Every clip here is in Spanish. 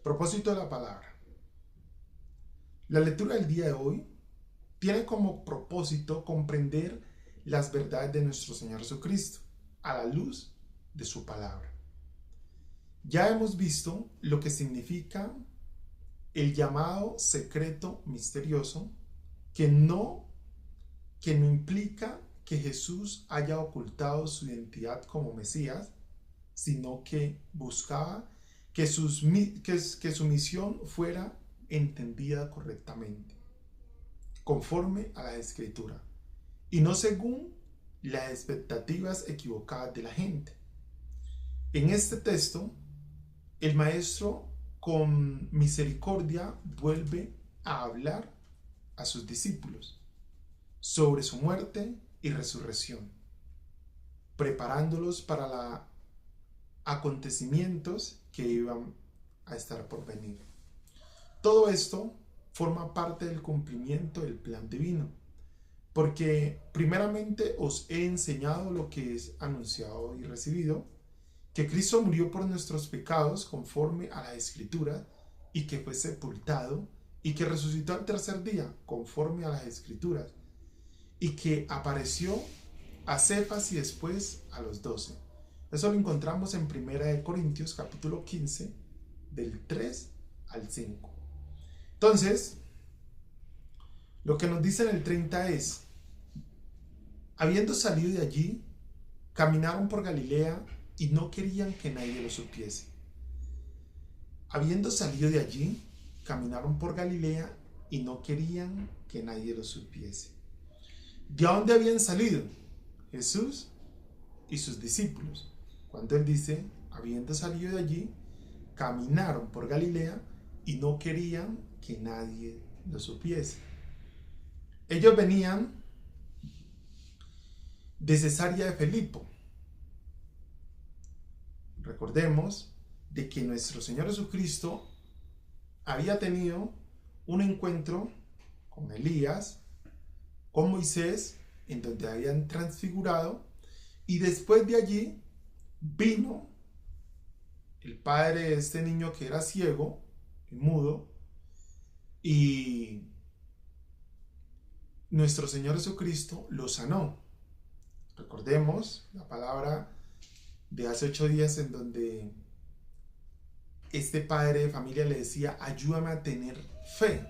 Propósito de la palabra. La lectura del día de hoy tiene como propósito comprender las verdades de nuestro Señor Jesucristo a la luz de su palabra. Ya hemos visto lo que significa el llamado secreto misterioso, que no implica que Jesús haya ocultado su identidad como Mesías, sino que buscaba que su misión fuera entendida correctamente, conforme a la Escritura, y no según las expectativas equivocadas de la gente. En este texto, el maestro con misericordia vuelve a hablar a sus discípulos sobre su muerte y resurrección, preparándolos para los acontecimientos que iban a estar por venir. Todo esto forma parte del cumplimiento del plan divino, porque primeramente os he enseñado lo que es anunciado y recibido, que Cristo murió por nuestros pecados conforme a la Escritura, y que fue sepultado, y que resucitó al tercer día conforme a las Escrituras, y que apareció a Cefas y después a los 12. Eso lo encontramos en 1 Corintios capítulo 15, del 3 al 5. Entonces, lo que nos dice en el 30 es: habiendo salido de allí, caminaron por Galilea y no querían que nadie lo supiese. Habiendo salido de allí, caminaron por Galilea y no querían que nadie lo supiese. ¿De dónde habían salido? Jesús y sus discípulos. Cuando él dice, habiendo salido de allí, caminaron por Galilea y no querían que nadie lo supiese. Ellos venían de Cesarea de Filipo. Recordemos de que nuestro Señor Jesucristo había tenido un encuentro con Elías, con Moisés, en donde habían transfigurado, y después de allí vino el padre de este niño que era ciego y mudo, y nuestro Señor Jesucristo lo sanó. Recordemos la palabra de hace 8 días en donde este padre de familia le decía: ayúdame a tener fe,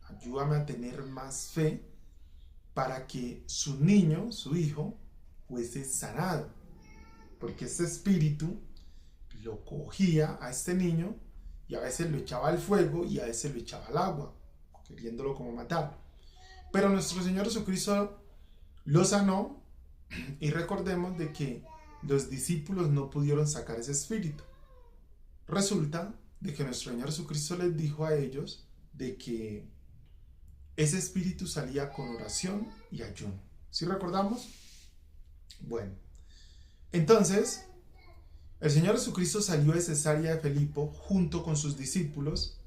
ayúdame a tener más fe para que su niño, su hijo, fuese sanado, porque este espíritu lo cogía a este niño y a veces lo echaba al fuego y a veces lo echaba al agua, queriéndolo como matar. Pero nuestro Señor Jesucristo lo sanó, y recordemos de que los discípulos no pudieron sacar ese espíritu. Resulta de que nuestro Señor Jesucristo les dijo a ellos de que ese espíritu salía con oración y ayuno. ¿Sí recordamos? Bueno, entonces el Señor Jesucristo salió de Cesarea de Filipo junto con sus discípulos.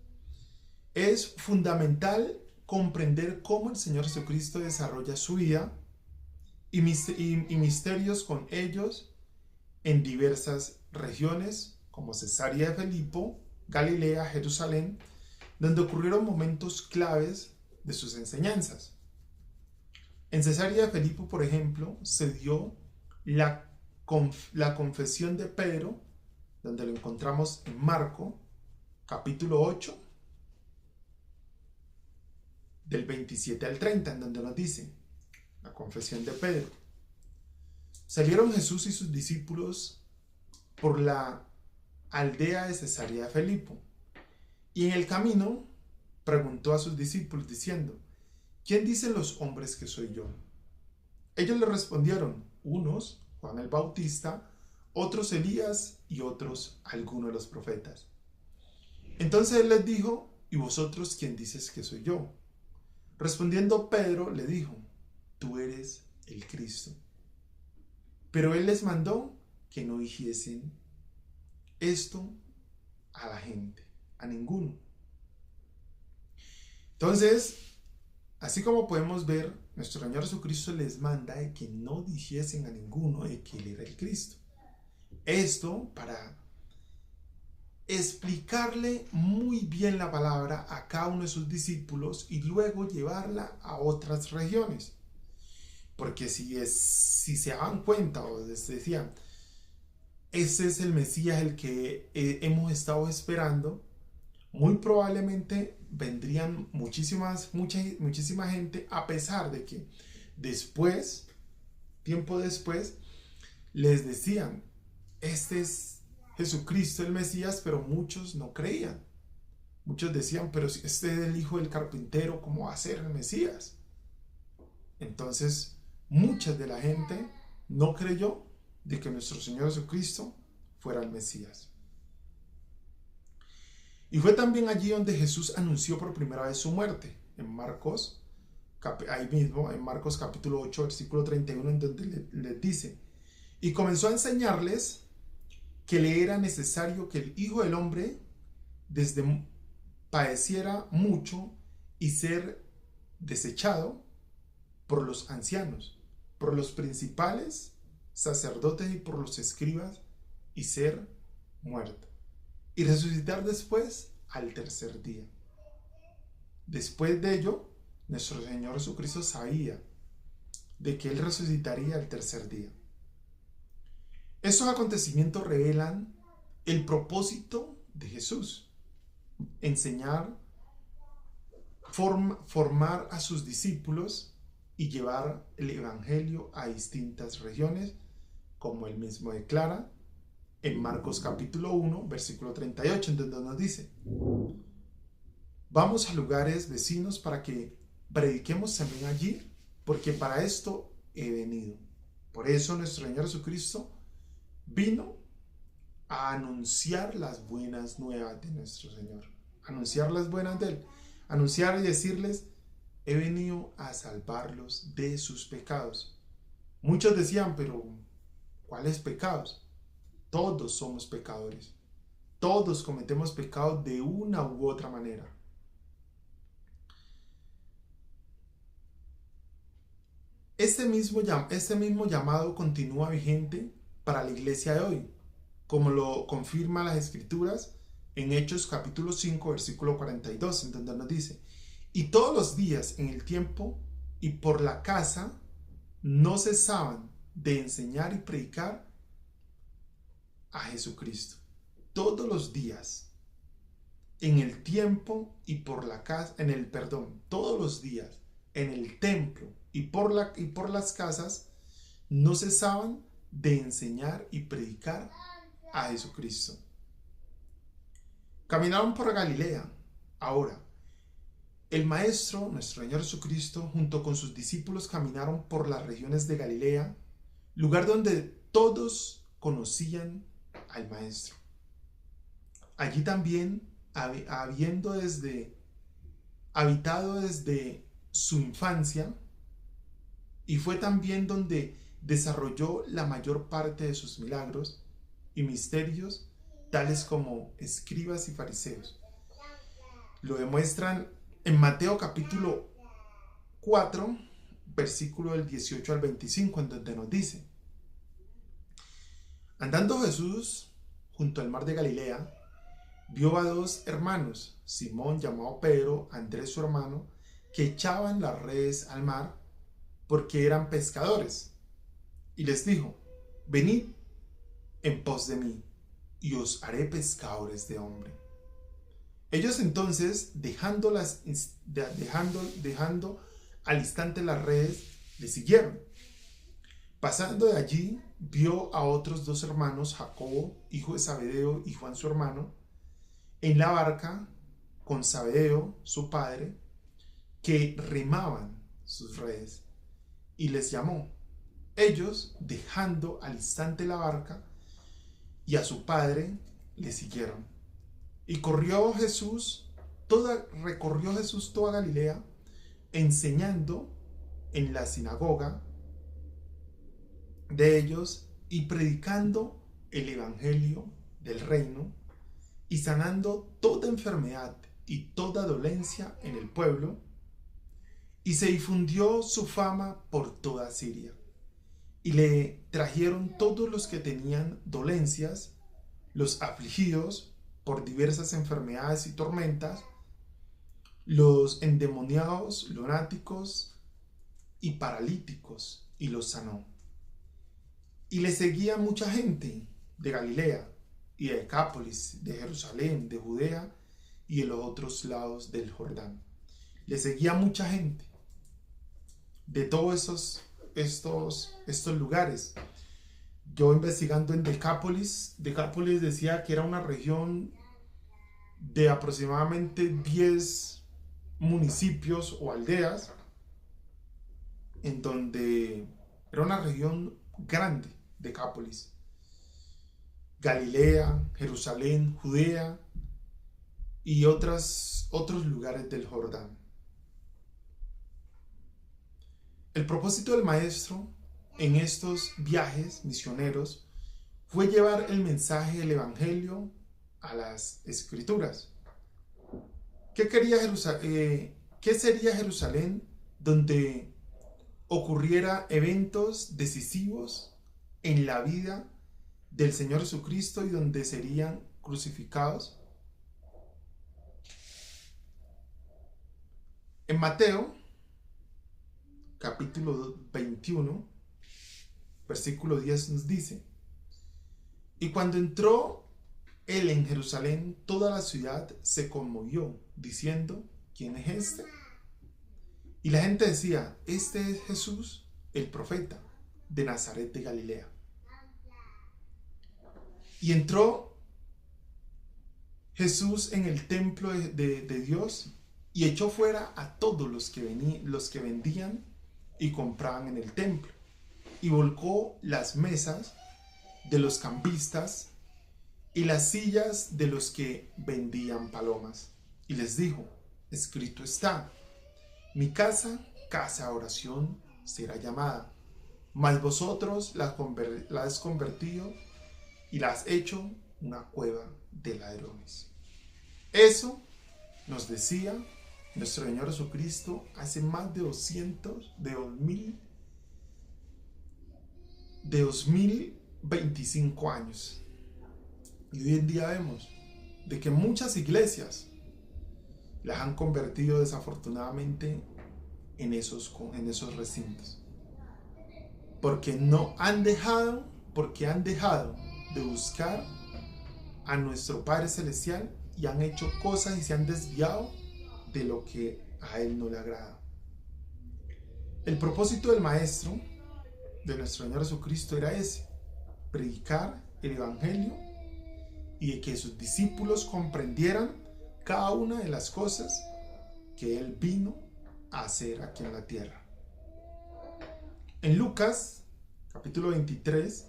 Es fundamental comprender cómo el Señor Jesucristo desarrolla su vida y misterios con ellos en diversas regiones como Cesarea de Filipo, Galilea, Jerusalén, donde ocurrieron momentos claves de sus enseñanzas. En Cesarea de Filipo, por ejemplo, se dio la confesión de Pedro, donde lo encontramos en Marco, capítulo 8, del 27 al 30, en donde nos dice, la confesión de Pedro. Salieron Jesús y sus discípulos por la aldea de Cesarea de Filipo, y en el camino preguntó a sus discípulos diciendo: ¿quién dicen los hombres que soy yo? Ellos le respondieron: unos, Juan el Bautista, otros Elías, y otros alguno de los profetas. Entonces él les dijo: ¿y vosotros quién dices que soy yo? Respondiendo Pedro le dijo: tú eres el Cristo. Pero él les mandó que no dijesen esto a la gente, a ninguno. Entonces, así como podemos ver, nuestro Señor Jesucristo les manda de que no dijesen a ninguno de que Él era el Cristo. Esto para explicarle muy bien la palabra a cada uno de sus discípulos y luego llevarla a otras regiones. Porque si se daban cuenta o decían, ese es el Mesías el que hemos estado esperando, muy probablemente vendrían muchísima gente, a pesar de que después, tiempo después, les decían, este es Jesucristo el Mesías, pero muchos no creían. Muchos decían, pero si este es el hijo del carpintero, ¿cómo va a ser el Mesías? Entonces, mucha de la gente no creyó de que nuestro Señor Jesucristo fuera el Mesías. Y fue también allí donde Jesús anunció por primera vez su muerte, en Marcos, ahí mismo, en Marcos capítulo 8, versículo 31, en donde les dice, y comenzó a enseñarles que le era necesario que el Hijo del Hombre padeciera mucho y ser desechado por los ancianos, por los principales sacerdotes y por los escribas, y ser muerto, y resucitar después al tercer día. Después de ello, nuestro Señor Jesucristo sabía de que Él resucitaría al tercer día. Estos acontecimientos revelan el propósito de Jesús: enseñar, formar a sus discípulos y llevar el Evangelio a distintas regiones, como Él mismo declara en Marcos capítulo 1, versículo 38, en donde nos dice, vamos a lugares vecinos para que prediquemos también allí, porque para esto he venido. Por eso nuestro Señor Jesucristo vino a anunciar las buenas nuevas de nuestro Señor, anunciar las buenas de Él, anunciar y decirles, he venido a salvarlos de sus pecados. Muchos decían, pero ¿cuáles pecados? Todos somos pecadores, todos cometemos pecados de una u otra manera. Este mismo llamado continúa vigente para la iglesia de hoy, como lo confirman las Escrituras en Hechos capítulo 5, versículo 42, en donde nos dice, y todos los días en el tiempo y por la casa no cesaban de enseñar y predicar a Jesucristo. Todos los días en el tiempo y por la casa, todos los días en el templo y por las casas no cesaban de enseñar y predicar a Jesucristo. Caminaron por Galilea. Ahora, el Maestro, nuestro Señor Jesucristo, junto con sus discípulos caminaron por las regiones de Galilea, lugar donde todos conocían al Maestro. Allí también, habitado desde su infancia, y fue también donde desarrolló la mayor parte de sus milagros y misterios, tales como escribas y fariseos. Lo demuestran en Mateo capítulo 4, versículo del 18 al 25, en donde nos dice, andando Jesús junto al mar de Galilea, vio a dos hermanos, Simón llamado Pedro, Andrés su hermano, que echaban las redes al mar porque eran pescadores, y les dijo, venid en pos de mí, y os haré pescadores de hombre. Ellos entonces, dejando al instante las redes, le siguieron. Pasando de allí, vio a otros dos hermanos, Jacobo, hijo de Zebedeo, y Juan su hermano, en la barca con Zebedeo, su padre, que remaban sus redes, y les llamó. Ellos, dejando al instante la barca y a su padre, le siguieron. Y recorrió Jesús toda Galilea, enseñando en la sinagoga de ellos y predicando el evangelio del reino y sanando toda enfermedad y toda dolencia en el pueblo. Y se difundió su fama por toda Siria. Y le trajeron todos los que tenían dolencias, los afligidos, por diversas enfermedades y tormentas, los endemoniados, lunáticos y paralíticos, y los sanó. Y le seguía mucha gente de Galilea y de Decápolis, de Jerusalén, de Judea y de los otros lados del Jordán. Le seguía mucha gente de todos estos lugares. Yo investigando en Decápolis decía que era una región de aproximadamente 10 municipios o aldeas, en donde era una región grande, Decápolis. Galilea, Jerusalén, Judea y otros lugares del Jordán. El propósito del maestro en estos viajes misioneros fue llevar el mensaje del Evangelio a las Escrituras. ¿Qué sería Jerusalén donde ocurriera eventos decisivos en la vida del Señor Jesucristo y donde serían crucificados? En Mateo, capítulo 21, versículo 10 nos dice: y cuando entró él en Jerusalén, toda la ciudad se conmovió, diciendo: ¿quién es este? Y la gente decía: este es Jesús, el profeta de Nazaret de Galilea. Y entró Jesús en el templo de Dios y echó fuera a todos los que vendían y compraban en el templo, y volcó las mesas de los cambistas y las sillas de los que vendían palomas, y les dijo: escrito está, mi casa, casa de oración será llamada, mas vosotros la has convertido y la has hecho una cueva de ladrones. Eso nos decía nuestro Señor Jesucristo hace más de 2025 años. Y hoy en día vemos de que muchas iglesias las han convertido desafortunadamente en esos recintos. Porque han dejado de buscar a nuestro Padre Celestial y han hecho cosas y se han desviado de lo que a Él no le agrada. El propósito del Maestro, de nuestro Señor Jesucristo, era ese: predicar el Evangelio y de que sus discípulos comprendieran cada una de las cosas que Él vino a hacer aquí en la tierra. En Lucas, capítulo 23,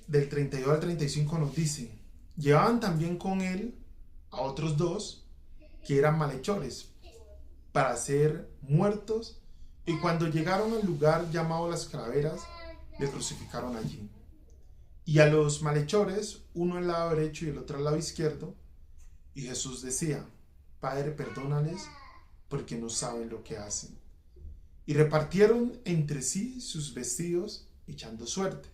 del 32 al 35 nos dice: llevaban también con Él a otros dos que eran malhechores para ser muertos, y cuando llegaron al lugar llamado Las Calaveras, le crucificaron allí. Y a los malhechores, uno al lado derecho y el otro al lado izquierdo, y Jesús decía: Padre, perdónales, porque no saben lo que hacen. Y repartieron entre sí sus vestidos, echando suerte.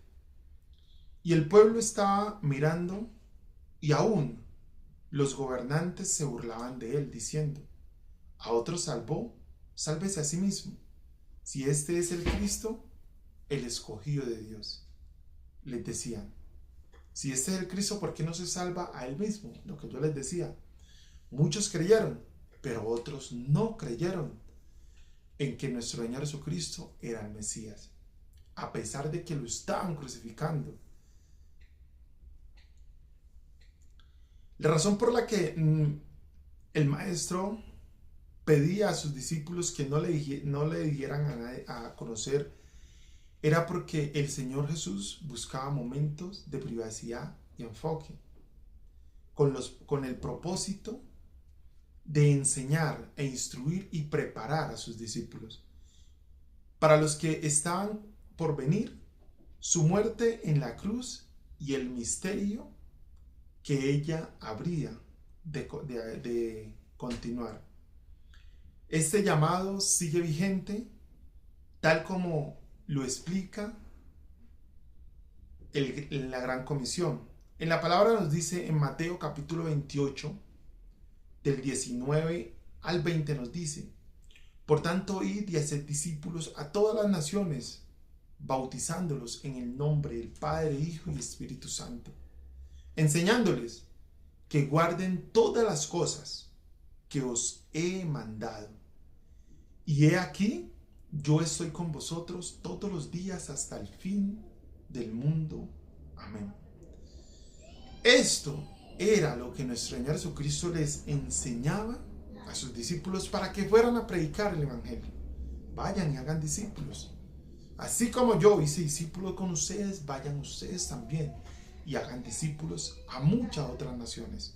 Y el pueblo estaba mirando, y aún los gobernantes se burlaban de él, diciendo: a otro salvó, sálvese a sí mismo. Si este es el Cristo, el escogido de Dios. Les decían: si este es el Cristo, ¿por qué no se salva a él mismo? Lo que yo les decía. Muchos creyeron, pero otros no creyeron en que nuestro Señor Jesucristo era el Mesías, a pesar de que lo estaban crucificando. La razón por la que el Maestro pedía a sus discípulos que no le dieran a conocer era porque el Señor Jesús buscaba momentos de privacidad y enfoque, con el propósito de enseñar e instruir y preparar a sus discípulos para los que estaban por venir, su muerte en la cruz y el misterio que ella habría de continuar. Este llamado sigue vigente, tal como lo explica en la Gran Comisión. En la palabra nos dice en Mateo capítulo 28, del 19 al 20 nos dice: por tanto, id y haced discípulos a todas las naciones, bautizándolos en el nombre del Padre, Hijo y Espíritu Santo, enseñándoles que guarden todas las cosas que os he mandado. Y he aquí, yo estoy con vosotros todos los días hasta el fin del mundo. Amén. Esto era lo que nuestro Señor Jesucristo les enseñaba a sus discípulos para que fueran a predicar el Evangelio. Vayan y hagan discípulos. Así como yo hice discípulos con ustedes, vayan ustedes también y hagan discípulos a muchas otras naciones.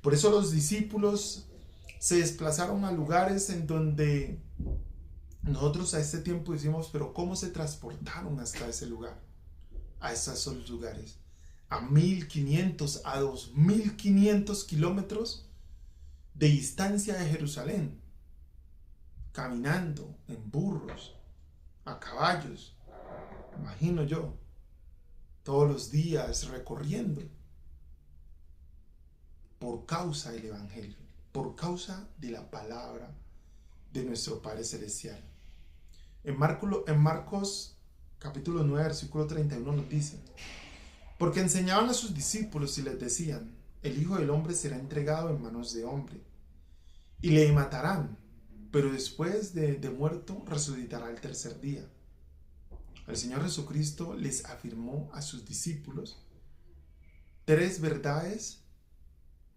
Por eso los discípulos se desplazaron a lugares en donde nosotros a este tiempo decimos, pero ¿cómo se transportaron hasta ese lugar? A esos lugares. A 1500, a 2500 kilómetros de distancia de Jerusalén, caminando en burros, a caballos, imagino yo, todos los días recorriendo, por causa del Evangelio, por causa de la palabra de nuestro Padre Celestial. En Marcos capítulo 9, versículo 31 nos dice: porque enseñaban a sus discípulos y les decían, el Hijo del Hombre será entregado en manos de hombre, y le matarán, pero después de muerto resucitará el tercer día. El Señor Jesucristo les afirmó a sus discípulos 3 verdades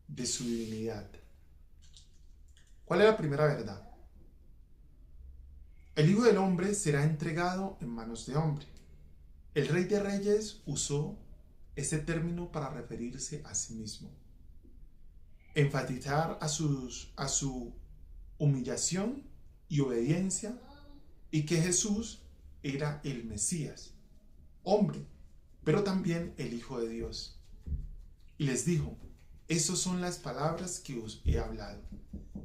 de su divinidad. ¿Cuál es la primera verdad? El Hijo del Hombre será entregado en manos de hombre. El Rey de Reyes usó ese término para referirse a sí mismo. Enfatizar a su humillación y obediencia, y que Jesús era el Mesías, hombre, pero también el Hijo de Dios. Y les dijo: esas son las palabras que os he hablado,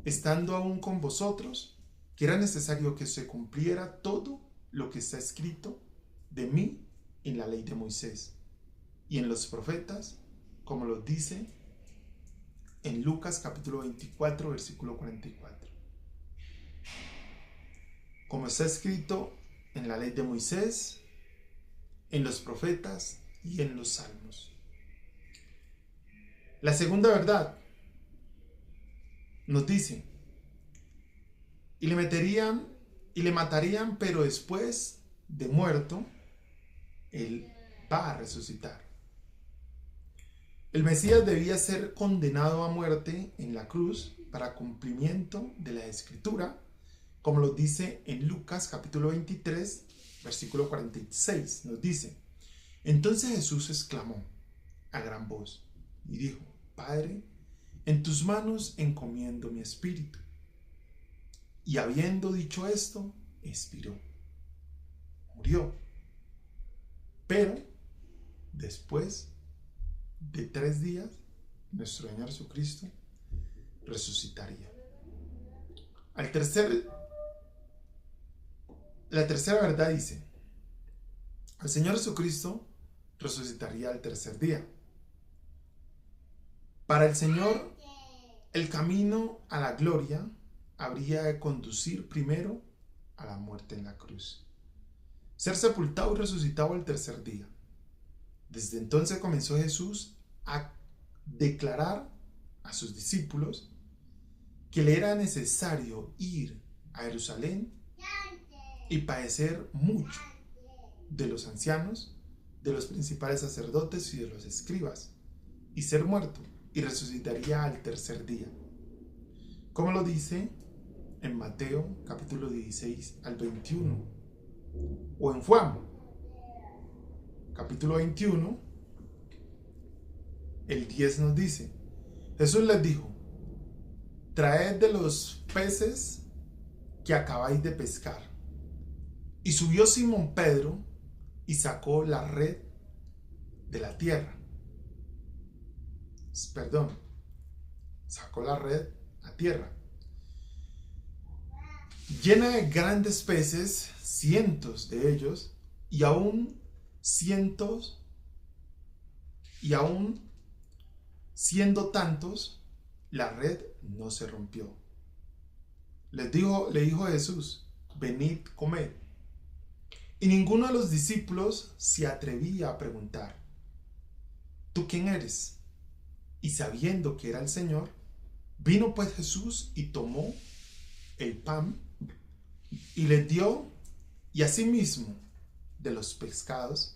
estando aún con vosotros, que era necesario que se cumpliera todo lo que está escrito de mí en la ley de Moisés y en los profetas, como lo dice en Lucas capítulo 24, versículo 44. Como está escrito en la ley de Moisés, en los profetas y en los salmos. La segunda verdad nos dice: y le matarían, pero después de muerto, él va a resucitar. El Mesías debía ser condenado a muerte en la cruz para cumplimiento de la Escritura, como lo dice en Lucas capítulo 23, versículo 46. Nos dice: entonces Jesús exclamó a gran voz y dijo: Padre, en tus manos encomiendo mi espíritu. Y habiendo dicho esto, expiró, murió. Pero después de 3 días, nuestro Señor Jesucristo resucitaría. La tercera verdad dice: el Señor Jesucristo resucitaría al tercer día. Para el Señor, el camino a la gloria habría de conducir primero a la muerte en la cruz, ser sepultado y resucitado al tercer día. Desde entonces comenzó Jesús a declarar a sus discípulos que le era necesario ir a Jerusalén y padecer mucho de los ancianos, de los principales sacerdotes y de los escribas, y ser muerto, y resucitaría al tercer día, como lo dice en Mateo capítulo 16 al 21, o en Juan capítulo 21, el 10 nos dice: Jesús les dijo: traed de los peces que acabáis de pescar. Y subió Simón Pedro y sacó la red de la tierra. Sacó la red a tierra, llena de grandes peces, cientos de ellos, y aún cientos y aún siendo tantos, la red no se rompió. Le dijo Jesús: venid, comed. Y ninguno de los discípulos se atrevía a preguntar: ¿tú quién eres? Y sabiendo que era el Señor, vino pues Jesús y tomó el pan y les dio, y asimismo de los pescados.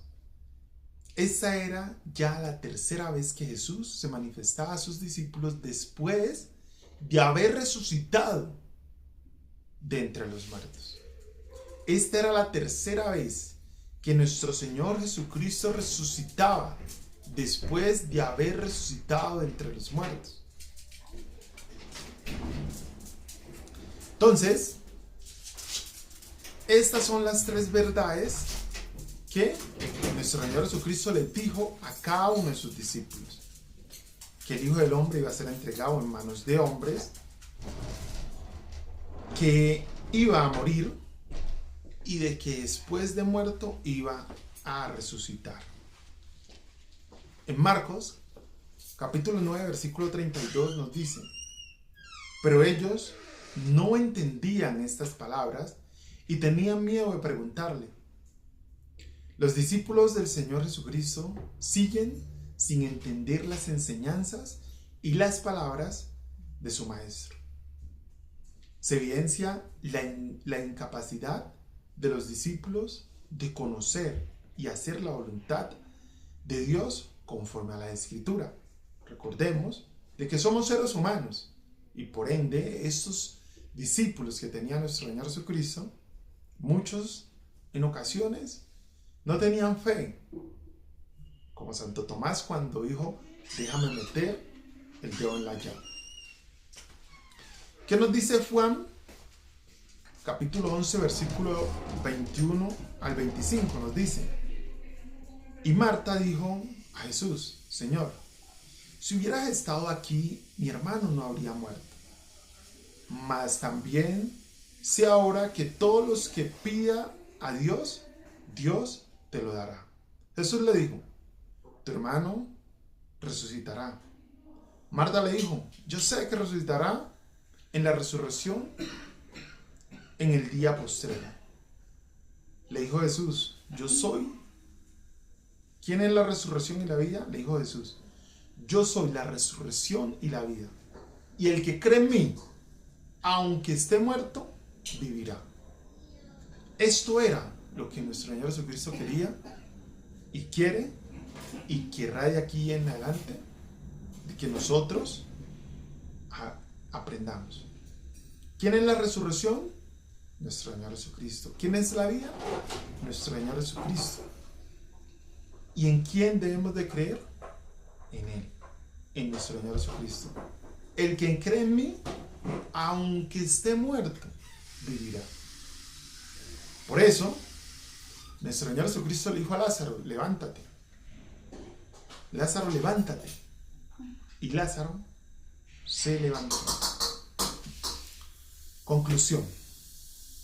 Esa era ya la tercera vez que Jesús se manifestaba a sus discípulos después de haber resucitado de entre los muertos. Esta era la tercera vez que nuestro Señor Jesucristo resucitaba después de haber resucitado de entre los muertos. Entonces, estas son las tres verdades que nuestro Señor Jesucristo les dijo a cada uno de sus discípulos: que el Hijo del Hombre iba a ser entregado en manos de hombres, que iba a morir y de que después de muerto iba a resucitar. En Marcos, capítulo 9, versículo 32 nos dice: pero ellos no entendían estas palabras y tenían miedo de preguntarle. Los discípulos del Señor Jesucristo siguen sin entender las enseñanzas y las palabras de su Maestro. Se evidencia la incapacidad de los discípulos de conocer y hacer la voluntad de Dios conforme a la Escritura. Recordemos de que somos seres humanos y por ende estos discípulos que tenía nuestro Señor Jesucristo, muchos en ocasiones no tenían fe, como Santo Tomás cuando dijo: déjame meter el dedo en la llaga. ¿Qué nos dice Juan? Capítulo 11, versículo 21 al 25 nos dice: y Marta dijo a Jesús: Señor, si hubieras estado aquí, mi hermano no habría muerto. Mas también sé ahora que todos los que pida a Dios, Dios te lo dará. Jesús le dijo: tu hermano resucitará. Marta le dijo: yo sé que resucitará en la resurrección en el día postrero. Le dijo Jesús: yo soy. ¿Quién es la resurrección y la vida? Le dijo Jesús: yo soy la resurrección y la vida. Y el que cree en mí, aunque esté muerto, vivirá. Esto era lo que nuestro Señor Jesucristo quería y quiere y querrá de aquí en adelante de que nosotros aprendamos. ¿Quién es la resurrección? Nuestro Señor Jesucristo. ¿Quién es la vida? Nuestro Señor Jesucristo. ¿Y en quién debemos de creer? En Él, en nuestro Señor Jesucristo. El que cree en mí, aunque esté muerto, vivirá. Por eso, nuestro Señor Jesucristo le dijo a Lázaro: levántate. Lázaro, levántate. Y Lázaro se levantó. Conclusión.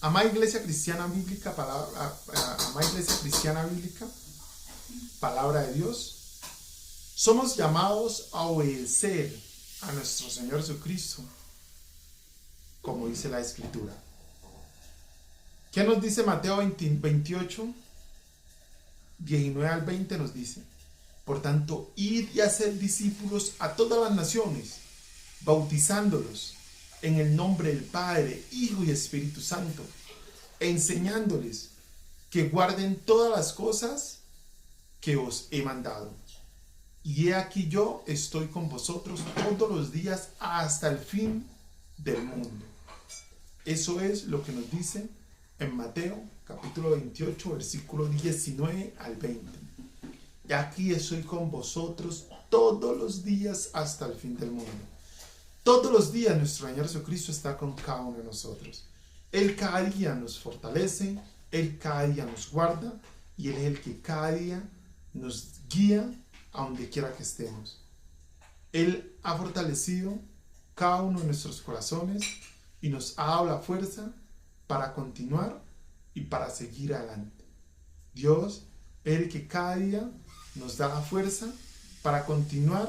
Amada Iglesia Cristiana Bíblica, amada Iglesia Cristiana Bíblica, palabra de Dios, somos llamados a obedecer a nuestro Señor Jesucristo, como dice la Escritura. ¿Qué nos dice Mateo 28, 19 al 20? Nos dice: por tanto, id y haced discípulos a todas las naciones, bautizándolos en el nombre del Padre, Hijo y Espíritu Santo, enseñándoles que guarden todas las cosas que os he mandado. Y he aquí yo estoy con vosotros todos los días hasta el fin del mundo. Eso es lo que nos dice en Mateo capítulo 28, versículo 19 al 20. Y aquí estoy con vosotros todos los días hasta el fin del mundo. Todos los días nuestro Señor Jesucristo está con cada uno de nosotros. Él cada día nos fortalece, Él cada día nos guarda y Él es el que cada día nos guía a donde quiera que estemos. Él ha fortalecido cada uno de nuestros corazones y nos ha dado la fuerza para continuar y para seguir adelante. Dios es el que cada día nos da la fuerza para continuar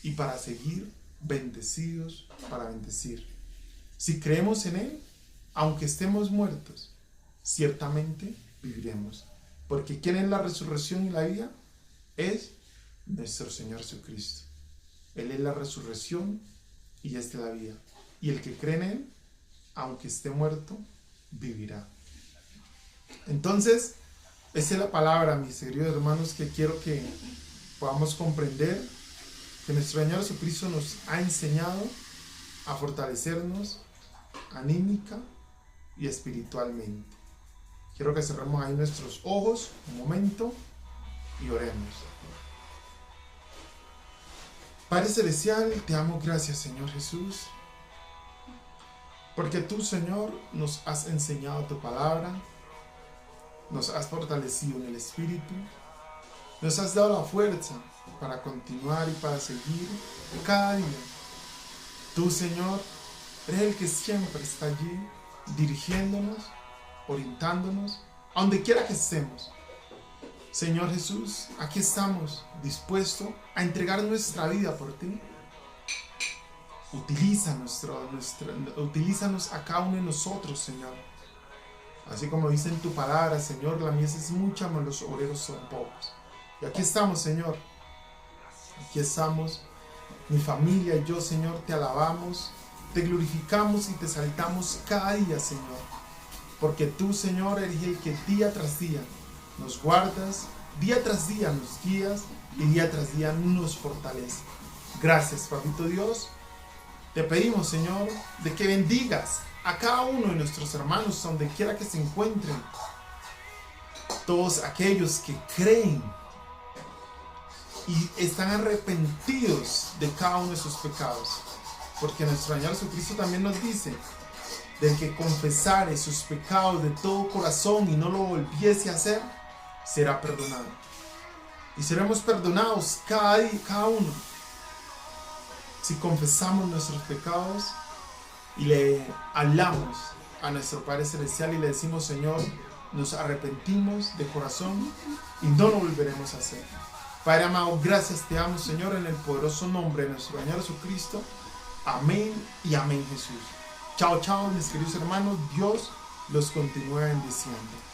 y para seguir bendecidos para bendecir. Si creemos en Él, aunque estemos muertos, ciertamente viviremos. Porque ¿quién es la resurrección y la vida? Es nuestro Señor Jesucristo. Él es la resurrección y es la vida. Y el que cree en Él, aunque esté muerto, vivirá. Entonces, esa es la palabra, mis queridos hermanos, que quiero que podamos comprender, que nuestro Señor Jesucristo nos ha enseñado a fortalecernos anímica y espiritualmente. Quiero que cerremos ahí nuestros ojos un momento y oremos. Padre Celestial, te damos gracias, Señor Jesús, porque tú, Señor, nos has enseñado tu palabra, nos has fortalecido en el Espíritu, nos has dado la fuerza para continuar y para seguir cada día. Tú, Señor, eres el que siempre está allí, dirigiéndonos, orientándonos, a donde quiera que estemos. Señor Jesús, aquí estamos dispuestos a entregar nuestra vida por ti. Utilízanos a cada uno de nosotros, Señor. Así como dice en tu palabra, Señor, la mies es mucha, mas los obreros son pocos. Y aquí estamos, Señor. Aquí estamos. Mi familia y yo, Señor, te alabamos, te glorificamos y te exaltamos cada día, Señor. Porque tú, Señor, eres el que día tras día nos guardas, día tras día nos guías y día tras día nos fortaleces. Gracias, Papito Dios. Te pedimos, Señor, de que bendigas a cada uno de nuestros hermanos donde quiera que se encuentren. Todos aquellos que creen y están arrepentidos de cada uno de sus pecados. Porque nuestro Señor Jesucristo también nos dice: del que confesare sus pecados de todo corazón y no lo volviese a hacer, será perdonado. Y seremos perdonados cada uno si confesamos nuestros pecados y le hablamos a nuestro Padre Celestial y le decimos: Señor, nos arrepentimos de corazón y no lo volveremos a hacer. Padre amado, gracias te damos, Señor, en el poderoso nombre de nuestro Señor Jesucristo. Amén y amén, Jesús. Chao, chao, mis queridos hermanos. Dios los continúe bendiciendo.